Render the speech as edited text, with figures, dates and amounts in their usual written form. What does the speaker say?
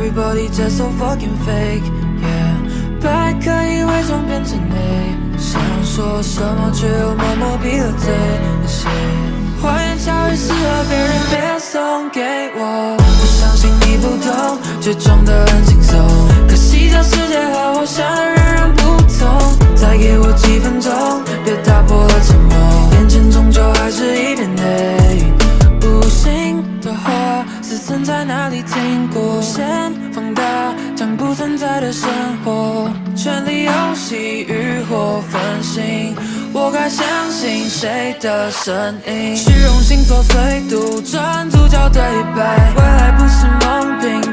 Everybody just so fucking fake, yeah。白可以伪装变成黑，想说什么却又默默闭了嘴。那些花言巧语适合别人，别送给我。我相信你不懂，却装得很轻松。可惜这世界和我想的仍然不同。再给我几分钟，别打破了沉默。眼前终究还是一片黑。无心的话是曾在哪里听过？先放大将不存在的生活，权力游戏欲火焚心，我该相信谁的声音？虚荣心作祟，杜撰主角对白，未来不是梦境，